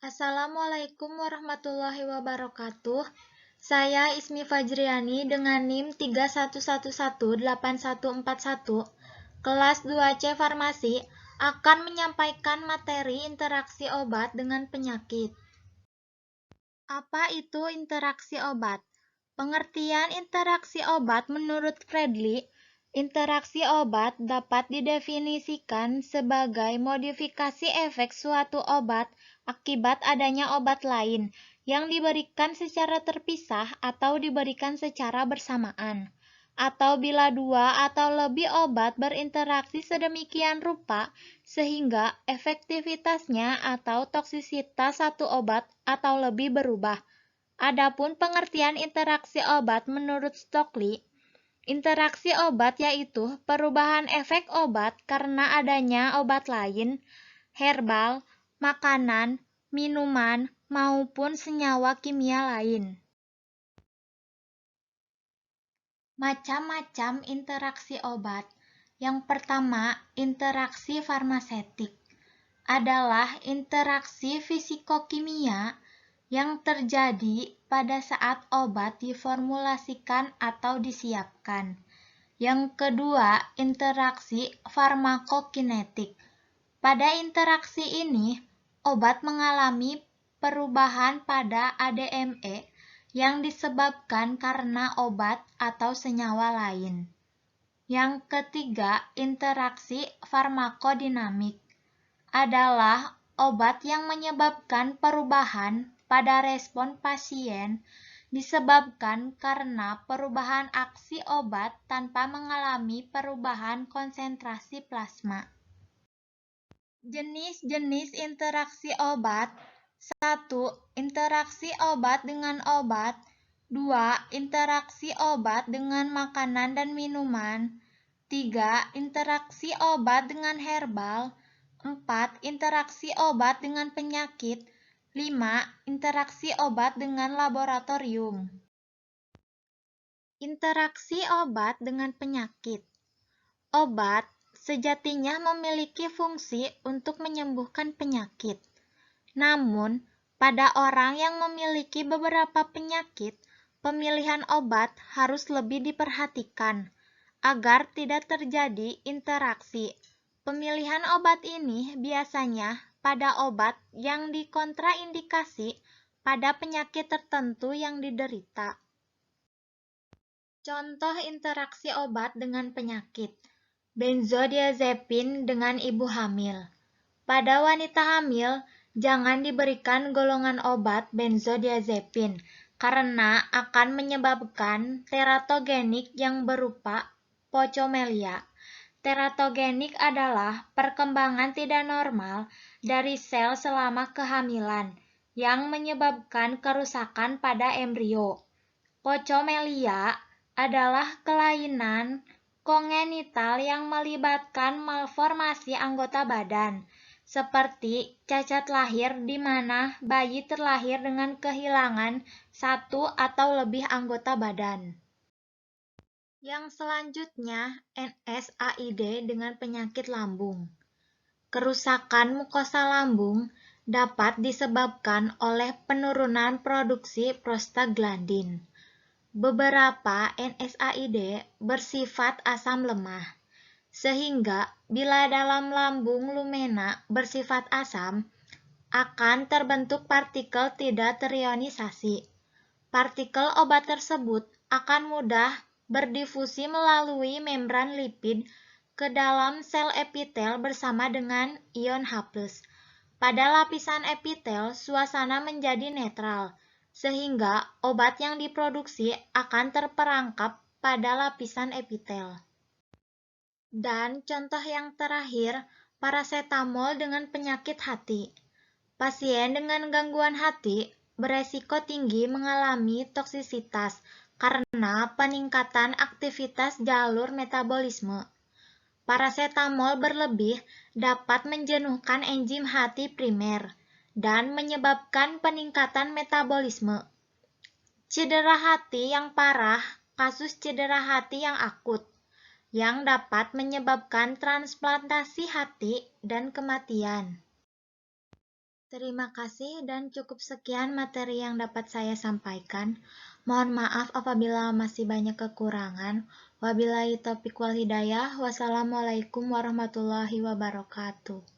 Assalamualaikum warahmatullahi wabarakatuh. Saya Ismi Fajriani dengan NIM 31118141, kelas 2C Farmasi, akan menyampaikan materi interaksi obat dengan penyakit. Apa itu interaksi obat? Pengertian interaksi obat menurut Friedli, interaksi obat dapat didefinisikan sebagai modifikasi efek suatu obat akibat adanya obat lain yang diberikan secara terpisah atau diberikan secara bersamaan, atau bila dua atau lebih obat berinteraksi sedemikian rupa sehingga efektivitasnya atau toksisitas satu obat atau lebih berubah. Adapun pengertian interaksi obat menurut Stokely, interaksi obat yaitu perubahan efek obat karena adanya obat lain, herbal, makanan, minuman, maupun senyawa kimia lain. Macam-macam interaksi obat. Yang pertama, interaksi farmasetik adalah interaksi fisikokimia yang terjadi pada saat obat diformulasikan atau disiapkan. Yang kedua, interaksi farmakokinetik. Pada interaksi ini, obat mengalami perubahan pada ADME yang disebabkan karena obat atau senyawa lain. Yang ketiga, interaksi farmakodinamik adalah obat yang menyebabkan perubahan pada respon pasien disebabkan karena perubahan aksi obat tanpa mengalami perubahan konsentrasi plasma. Jenis-jenis interaksi obat: 1. Interaksi obat dengan obat. 2. Interaksi obat dengan makanan dan minuman. 3. Interaksi obat dengan herbal. 4. Interaksi obat dengan penyakit. 5. Interaksi obat dengan laboratorium. Interaksi obat dengan penyakit. Obat sejatinya memiliki fungsi untuk menyembuhkan penyakit. Namun, pada orang yang memiliki beberapa penyakit, pemilihan obat harus lebih diperhatikan agar tidak terjadi interaksi. Pemilihan obat ini biasanya pada obat yang dikontraindikasi pada penyakit tertentu yang diderita. Contoh interaksi obat dengan penyakit. Benzodiazepin dengan ibu hamil. Pada wanita hamil, jangan diberikan golongan obat benzodiazepin karena akan menyebabkan teratogenik yang berupa pocomelia. Teratogenik adalah perkembangan tidak normal dari sel selama kehamilan yang menyebabkan kerusakan pada embrio. Pocomelia adalah kelainan kongenital yang melibatkan malformasi anggota badan, seperti cacat lahir di mana bayi terlahir dengan kehilangan satu atau lebih anggota badan. Yang selanjutnya, NSAID dengan penyakit lambung. Kerusakan mukosa lambung dapat disebabkan oleh penurunan produksi prostaglandin. Beberapa NSAID bersifat asam lemah, sehingga bila dalam lambung lumena bersifat asam, akan terbentuk partikel tidak terionisasi. Partikel obat tersebut akan mudah berdifusi melalui membran lipid ke dalam sel epitel bersama dengan ion H+. Pada lapisan epitel, suasana menjadi netral, sehingga obat yang diproduksi akan terperangkap pada lapisan epitel. Dan contoh yang terakhir, parasetamol dengan penyakit hati. Pasien dengan gangguan hati beresiko tinggi mengalami toksisitas karena peningkatan aktivitas jalur metabolisme. Parasetamol berlebih dapat menjenuhkan enzim hati primer dan menyebabkan peningkatan metabolisme. Cedera hati yang parah, kasus cedera hati yang akut, yang dapat menyebabkan transplantasi hati dan kematian. Terima kasih dan cukup sekian materi yang dapat saya sampaikan. Mohon maaf apabila masih banyak kekurangan. Wabillahi taufiq wal hidayah. Wassalamualaikum warahmatullahi wabarakatuh.